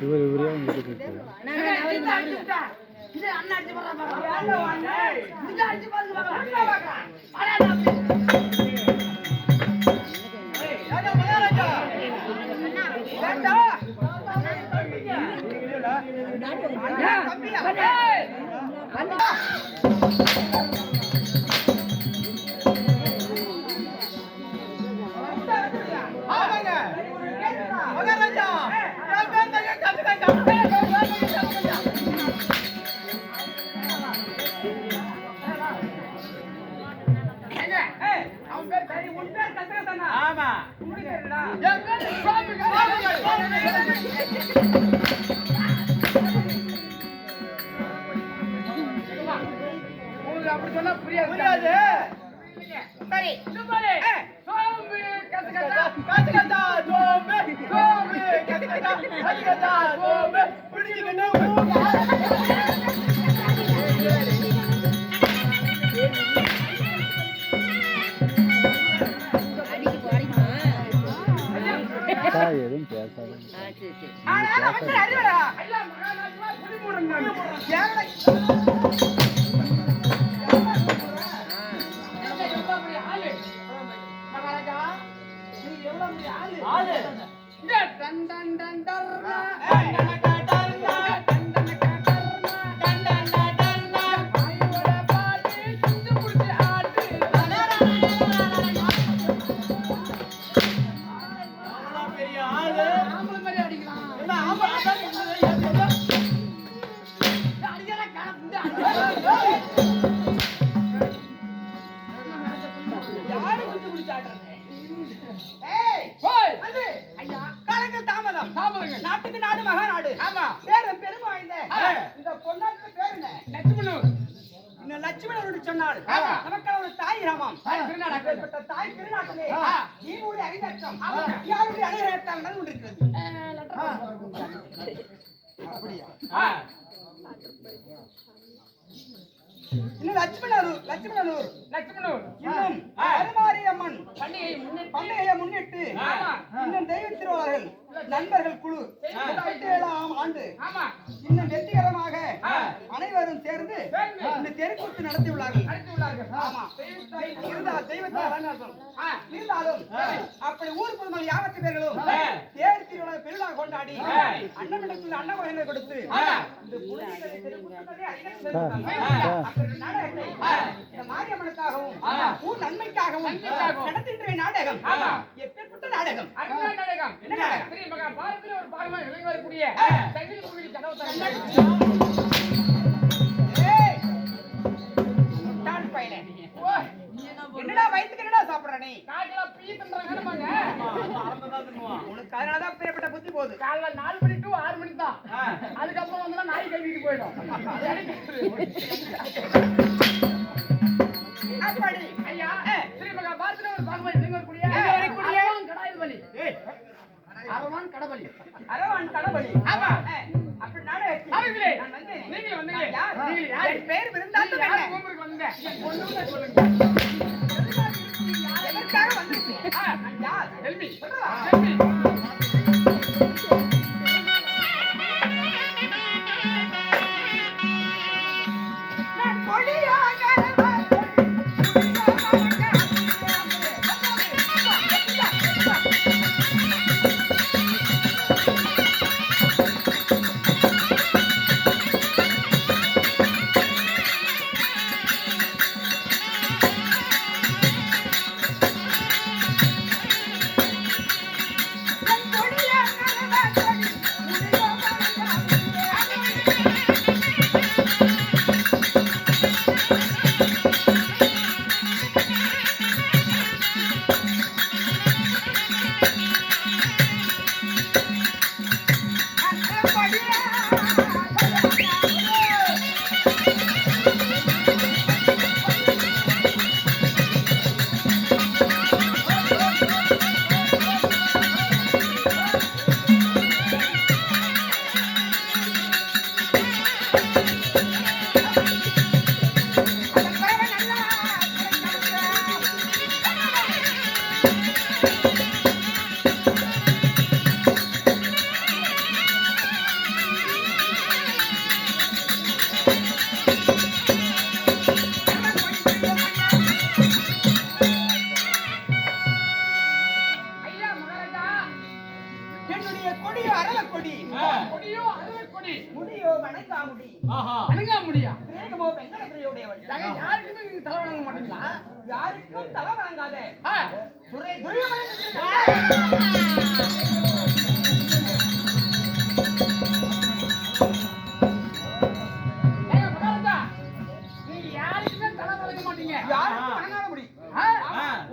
இவர் இவரே உங்களுக்கு அப்படி சொன்னா புரியாது. சரி சோம்பு கத்துக்கட்டா கத்துக்கட்டா சோம்பு சோம்பு கத்துக்கட்டா கத்துக்கட்டா சோம்பு பிடிச்சிக்கிட்டு எதுவும் பேசாது. நாட்டுக்கு நாடு மகாநாடு. ஆமா பேரும் பெரும் வாய்ந்த இந்த பொன்னாட்டு பேர் என்ன? லட்சுமணன். இந்த லட்சுமணன் சொன்னாள் நமக்கு ஒரு தாய் கிராமம் திருநாடு. தாய் திருநாட்டிலே நீருடைய அறிஞர்த்தம் யாருடைய அறிஞர்த்தம் நடந்து கொண்டிருக்கிறது. அப்படியா? இன்னும் லட்சுமணனூர் இன்னும் அருமாரியம்மன் பண்டிகையை முன்னிட்டு இன்னும் தெய்வ திருவாளர்கள் நண்பர்கள் குழு 27ஆம் ஆண்டு இன்னும் வெற்றிகரமாக அனைவரும் சேர்ந்து இந்த தெருக்கூத்து நடத்தியுள்ளார்கள். ஆமா இருந்தாலும் அப்படி ஊர் பொதுமக்கள் யாவற்று பேர்களும் தேர் திருவிழா பெருவிழா கொண்டாடி அன்னமிடத்தில் அன்னவகைகளை கொடுத்து மாரியம்மனுக்காகவும் ஊர் நன்மைக்காகவும் நடத்துகின்ற நாடகம் எப்பேற்பட்ட நாடகம்? என்ன நாடகம்? ஒரு பாகமா வரக்கூடிய என்னடா வயிற்றுக்கு என்னடா சாப்பிடுற நீ? உனக்கு அதனாலதான் பேரப்பட்ட புத்தி போகுது. காலைல 4 மணி to 6 மணி தான். அதுக்கப்புறம் வந்து நாய் கழுவிட்டு போயிடும். அப்படி ஐயா ஸ்ரீமகா பாரதில ஒரு பாகமா வரக்கூடிய அரவான் கடபலி. ஆமா அப்படி நாடே நான் வந்தேன். நீங்க வந்தீங்க. யார் பேர் விருந்தாத்து என்ன? ஊருக்கு வந்தேன். ஒண்ணுமே சொல்லுங்க. எதற்காக வந்தீங்க? யார்? செல்வி. செல்வி. நான் கொடியாக அரளக்கொடி கொடியோ அரளக்கொடி முடியோ வணங்காமுடி அணுகா முடியா கிரேகமோ வெங்கடகிரியுடையவள் யாருக்குமே நீங்க தலை வணங்க மாட்டீங்களா யாருக்கும் தலை வணங்காத துரை நீங்க யாருக்குமே தலை வணங்க மாட்டீங்க யாருக்கும் வணங்காத முடி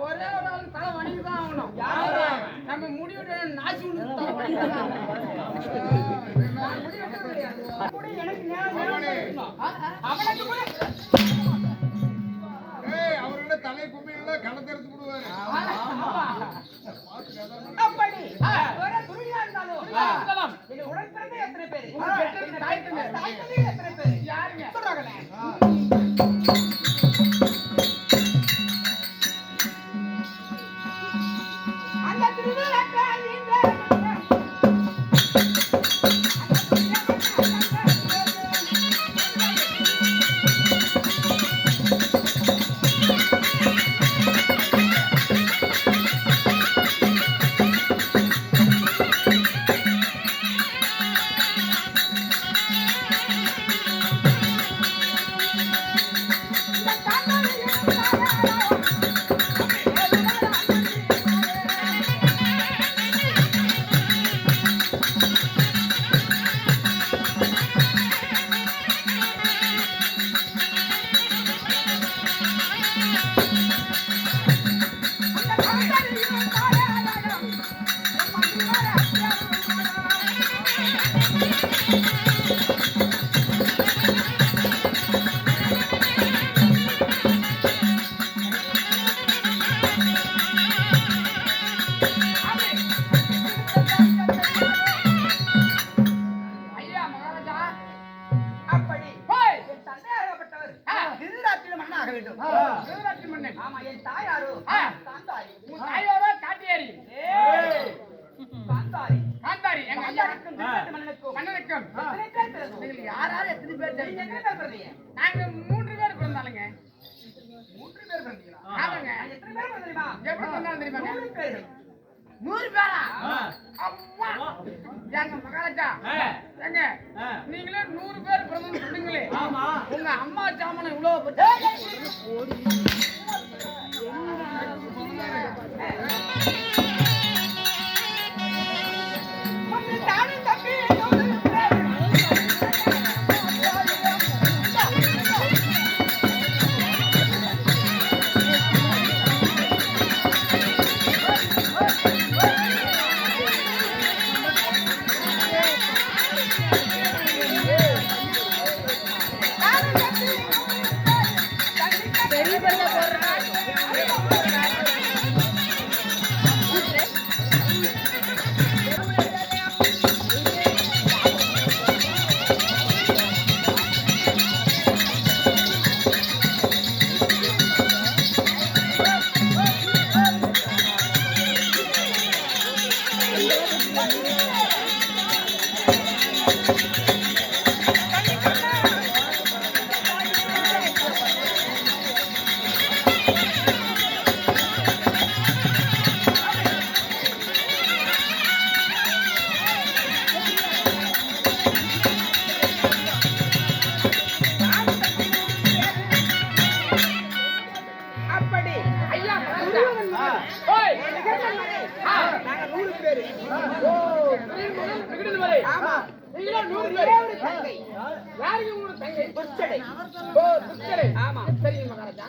ஒரே ஒரு ஆள் தலை வணங்கி தான் ஆகணும் நம்ம முடிவுட நாசி ஒன்று தலை முடி எனக்கு நேரம் அவனுக்கு கூட அவரோட தலை கும்மியில களத்தெடுத்து விடுவாரு. அப்படி ஒரே துணியா இருந்தாலும் எங்க உடன் பிறந்த எத்தனை பேரு தாய் தந்தை எத்தனை பேரு யாருங்க சொல்றாங்களே அந்த திருவிழாக்கள் ஆமா என் தாயாரோ காந்தாரி உன் தாயாரோ காட்டியாரி காந்தாரி காந்தாரி எங்க ஐயாருக்கும் மன்னனுக்கும் மன்னனுக்கும் எத்தனை பேர் பிறந்தோம்? நீங்கள் யாராரு எத்தனை பேர் நீங்க தெரியுங்க எத்தனை பேர் பிறந்தீங்க? நாங்க 3 பேர் பிறந்தாலுங்க 3 பேர் பிறந்தீங்களா? ஆமாங்க நான் எத்தனை பேர் பிறந்தேன் தெரியுமா? எப்படி பிறந்தாலும் தெரியுமாங்க 3 பேர் 100 பேரா அம்மா எங்க மகாராஜா எங்க நீங்களே 100 பேர் பிறந்தோம்னு சொன்னீங்களே உங்க அம்மா சாமனை இவ்வளவு பத்தி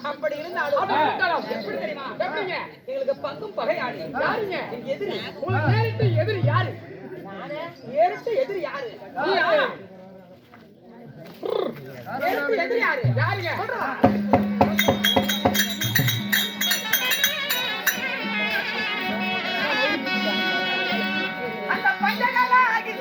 அப்படி இருந்தாலும் எப்படி தெரியுமா எங்களுக்கு பங்கும் பகையாளி யாருங்க எதிரி உங்களுக்கு நேரிட்டு எதிரி யாரு நேரிட்டு எதிரி யாரு நீ யாரு நேரிட்டு எதிரி யாரு யாருங்க அந்த பஞ்சகால ஆகிய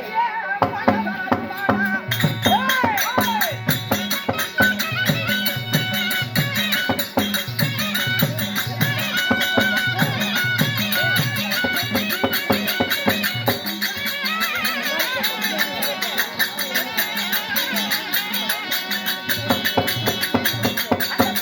அந்த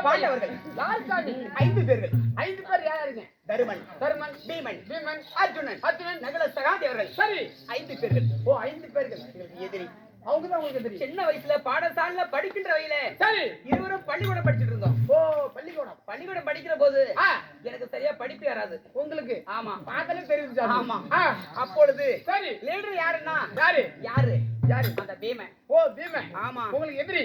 பாண்டவர்கள் யார் சாமி 5 பேர்கள். 5 பேர் யாருங்க? தருமன், தருமன், பீமன், பீமன், அர்ஜுனன், அர்ஜுனன், நகுல சகாதேவர்கள். சரி 5 பேர்கள். ஓ 5 பேர்கள் எதிரி. அவங்க தான் உங்களுக்கு தெரியும். சின்ன வயசுல பாடசாலையில படிக்கின்ற வகையில சரி இருவரும் பள்ளிக்கூடம் படிச்சிட்டு இருந்தோம். ஓ பள்ளிக்கூடம் பள்ளிக்கூடம் படிக்கிற போது ஆ எனக்கு சரியா படிப்பு வராது. உங்களுக்கு ஆமா, பார்த்தாலே தெரியுது சாமி. ஆமா. ஆ அப்பொழுது சரி லீடர் யாருன்னா யாரு யாரு யாரு? அந்த பீமன். ஓ பீமன். ஆமா. உங்களுக்கு எதிரி?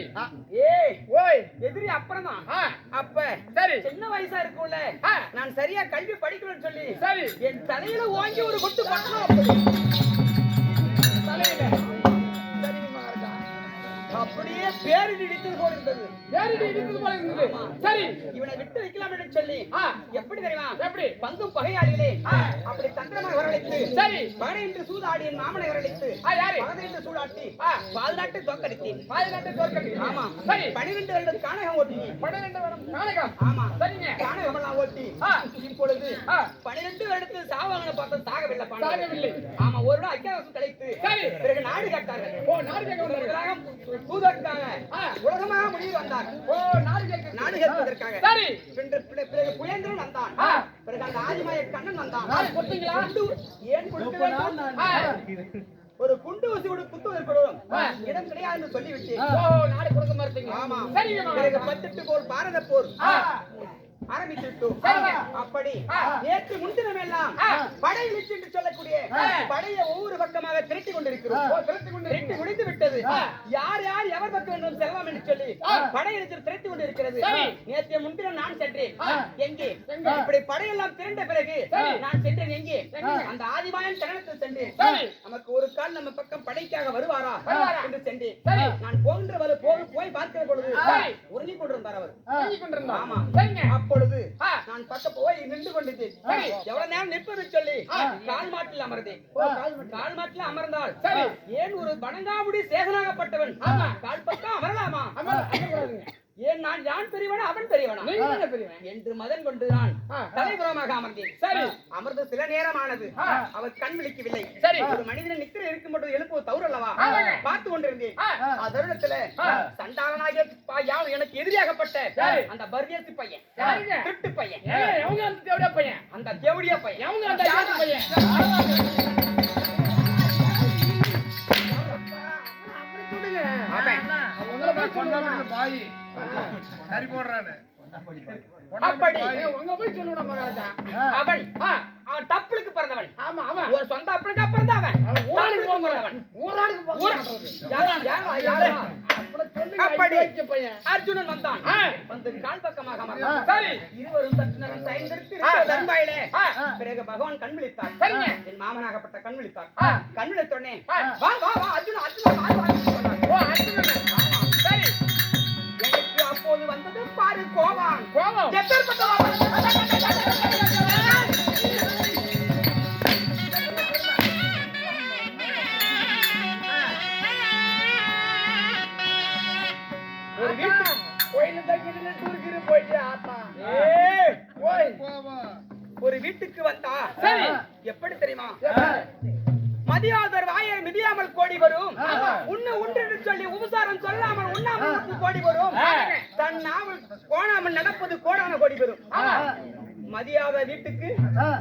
ஏய் ஓய் எதிரி அப்புறம் தான். ஆ அப்ப சரி சின்ன வயசா இருக்கும்ல, ஆ நான் சரியா கல்வி படிக்கணும்னு சொல்லி சரி என் தலையில ஓங்கி ஒரு கொட்டு பண்ணணும். அப்படி தலையில சரி மகாராஜா அப்படியே பேரு இடித்தது போல இருந்தது. ஏறிடி இடித்தது போல இருந்தது. சரி இவனை விட்டு வைக்கலாம் என்று சொல்லி ஆ எப்படி தெரியுமா, எப்படி? பங்கும் பகையாளிகளே அப்படி தந்திரமாக வரவழைத்து சரி பகை என்று சூதாடி என் மாமனை வரவழைத்து யாரு? பகதை என்று சூதாட்டி பால்நாட்டை தோற்கடித்தேன். பாதுகாட்டு தோற்கடி. ஆமா. சரி 12 வருடம் கானகம் ஓட்டி. 12 வருடம் நாடகம். ஆமா. சரிங்க. கானகம் எல்லாம் ஓட்டி இப்பொழுது 12 வருடத்தில் சாவாங்கன்னு பார்த்தா சாகவில்லை. சாகவில்லை. ஆமா, ஒரு நாள் அக்கியாவசம் கழித்து சரி. பிறகு நாடு காட்டார்கள். ஓ நாடு கேட்க வந்தாங்க. தூதற்காக உலகமாக முடிவு வந்தார். ஓ நாடு கேட்க நாடு கேட்பதற்காக. சரி பிறகு புயந்திரன் வந்தான். பிறகு அந்த ஆதிமாய கண்ணன் வந்தான். கொடுத்தீங்களா? ஏன் கொடுக்க வேண்டும்? ஒரு குண்டு ஊசி கூட குத்துவதற்கும் இடம் கிடையாது என்று சொல்லிவிட்டு ஓ நாடு கொடுக்க மாட்டீங்க. ஆமா. சரிங்க பிறகு மகாராஜா. 18 போர் பாரத போர் ஆரம்பித்துவிட்டோம். அப்படி நேற்று முன்தினம் எல்லாம் படை எழுச்சி என்று சொல்லக்கூடிய படையை ஒவ்வொரு பக்கமாக திரட்டி கொண்டிருக்கிறோம். திரட்டி முடிந்து விட்டது. யார் யார் எவர் பக்கம் வேண்டும் செல்லலாம் என்று சொல்லி படை எழுச்சி திரட்டி கொண்டிருக்கிறது. நேற்று முன்தினம் நான் சென்றேன். எங்கே? இப்படி படையெல்லாம் திரண்ட பிறகு நான் சென்றேன். எங்கே? அந்த ஆதிமாயன் கணத்தில் சென்றேன். நமக்கு ஒரு கால் நம்ம பக்கம் படைக்காக வருவாரா என்று சென்றேன். நான் போகின்ற போய் பார்க்கிற பொழுது உறங்கிக் கொண்டிருந்தார் அவர். ஆமா. அப்பொழுது நான் பக்க போய் நின்று கொண்டிருந்தேன். எவ்வளவு நேரம் நிற்பது சொல்லி கால் மாட்டில் அமர்ந்தேன். கால் மாட்டில் அமர்ந்தால் ஏன் ஒரு வணங்காமுடி சேகனாகப்பட்டவன் கால் பக்கம் அமரலாமா? ஏன் நான் யான் பெரியவனா அவன் பெரியவனா என்று மதன் கொண்டு நான் தலைபுறமாக அமர்ந்தேன். சரி அமர்ந்து சில நேரமானது. அவர் கண் விழிக்கவில்லை. சரி ஒரு மனிதனை நித்திரை இருக்கும் போது எழுப்புவது தவறு அல்லவா? பார்த்து கொண்டிருந்தேன். தருணத்துல சண்டாளனாகிய எனக்கு எதிரியாகப்பட்ட அந்த பர்வேசி பையன், திருட்டு பையன், அந்த தேவடியா பையன் பாய் சரி போடுறானு அப்படி உங்க போய் சொல்லணும் மகாராஜா. அவன் அவன் தப்புளுக்கு பிறந்தவன். ஆமா ஆமா ஒரு சொந்த அப்பனுக்கு பிறந்தவன். ஊராளுக்கு போகிறவன். ஊராளுக்கு போகிறவன். அப்படி பையன் அர்ஜுனன் வந்தான். வந்து கால் பக்கமாக அமர்ந்தான். சரி இருவரும் சற்று நேரம் சாய்ந்திருக்கு தன்பாயிலே. பிறகு பகவான் கண் விழித்தார். சரிங்க. என் மாமனாகப்பட்ட கண் விழித்தார். கண் விழித்தோடனே வா வா வா அர்ஜுனன் அர்ஜுனன் வா வா சொன்னார். ஓ அர்ஜுனன். சரி எனக்கு அப்போது வந்தது பாரு கோபம். கோபம் எப்பேற்பட்ட ஒரு வீட்டு கோயில தங்கிட்டு டூருக்கு போயிட்டு ஆத்தா. ஓய் ஒரு வீட்டுக்கு வந்தா சரி எப்படி தெரியுமா? மதியாதர் வாயை மிதியாமல் கோடி வரும். உன்று சொல்லி உபசாரம் சொல்லாமல் உண்ணாமல் கோடி வரும். தன் நாவல் கோணாமல் நடப்பது கோடான கோடி வரும். மதியாத வீட்டுக்கு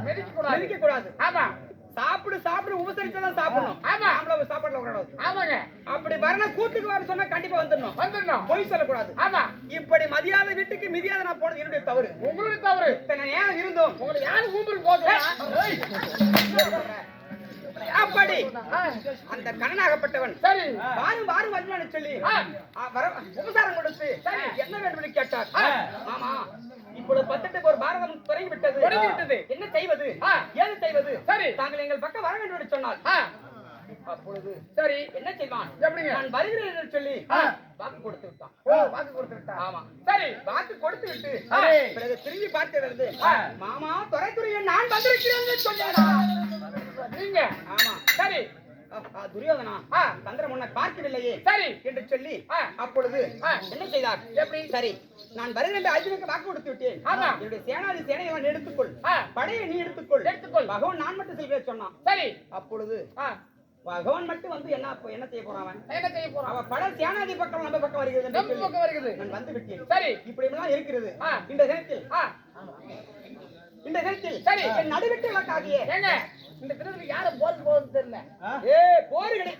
மிதிக்க கூடாது. ஆமா சாப்பிடு சாப்பிடு உபசரிச்சுதான் சாப்பிடணும். ஆமா நம்மள சாப்பாடுல கூடாது. ஆமாங்க. அப்படி வரன கூட்டுக்கு வர சொன்னா கண்டிப்பா வந்துடணும். பொய் சொல்லக்கூடாது. ஆமா இப்படி மதியாத வீட்டுக்கு மிதியாத நான் போனது என்னுடைய தவறு. உங்களுடைய தவறு. நான் ஏன் இருந்தோம் உங்களை யாரு கூப்பிட்டு போக அப்படி அந்த கண்ணனாகப்பட்டவன் சரி வாரும் வாரும் வரலான்னு சொல்லி உபசாரம் கொடுத்து என்ன வேண்டும் என்று கேட்டார். ஆமா இப்பொழுது 18 ஒரு பாரதம் தொடங்கி விட்டது. என்ன செய்வது ஏது செய்வது? சரி தாங்கள் எங்கள் பக்கம் வர வேண்டும் என்று சொன்னார். அப்பொழுது சரி என்ன செய்வான்? எப்படிங்க? நான் வருகிறேன் என்று சொல்லி வாக்கு கொடுத்து விட்டான். வாக்கு கொடுத்து விட்டான். ஆமா சரி வாக்கு கொடுத்து விட்டு பிறகு திரும்பி பார்க்கிறது. மாமா துறைத்துறையை நான் வந்திருக்கிறேன் என்று சொன்னேன். நீங்க ஆமா சரி துரியோதனா தந்திரம் உன்னை பார்க்கவில்லையே சரி என்று சொல்லி அப்பொழுது என்ன செய்தார்? எப்படி? சரி நான் வருகின்ற அர்ஜுனுக்கு வாக்கு கொடுத்து விட்டேன். என்னுடைய சேனாதி சேனையை எடுத்துக்கொள், படையை நீ எடுத்துக்கொள். பகவான் நான் மட்டும் செல்வேன் சொன்னான். சரி அப்பொழுது பகவான் மட்டும் வந்து என்ன என்ன செய்ய போறான் அவன்? என்ன செய்ய போறான்? அவன் பட சேனாதி பக்கம் நம்ம பக்கம் வருகிறது என்று நம்ம சொல்லி பக்கம் வருகிறது. நான் வந்து விட்டேன். சரி, இப்படி எல்லாம் இருக்கிறது. ஆ. இந்த நேரத்தில் இந்த நேரத்தில் சரி. என் நடுவிட்டு விளக்காகிய ஏங்க இந்த தினத்துக்கு யார போறது தெரியல. போருகளே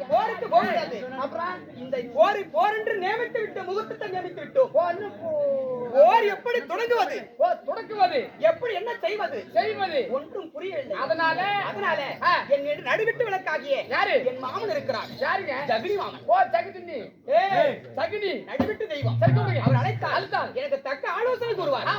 போருக்கு போகிறது. அப்புறம் இந்த போர் என்று நியமித்து விட்டு முகூர்த்தத்தை நியமித்து விட்டோம். போர் எப்படி தொடங்குவது, தொடக்குவது, எப்படி என்ன செய்வது செய்வது ஒன்றும் புரியவில்லை. அதனால என் நடுவிட்டு விளக்காகிய யாரு? என் மாமன் இருக்கிறார். யாருங்க? ஜபினி மாமன். சகுனி. சகுனி நடுவிட்டு தெய்வம். சரி, அவர் அழைத்தால் அழுத்தால் எனக்கு தக்க ஆலோசனை கூறுவார். ஆ,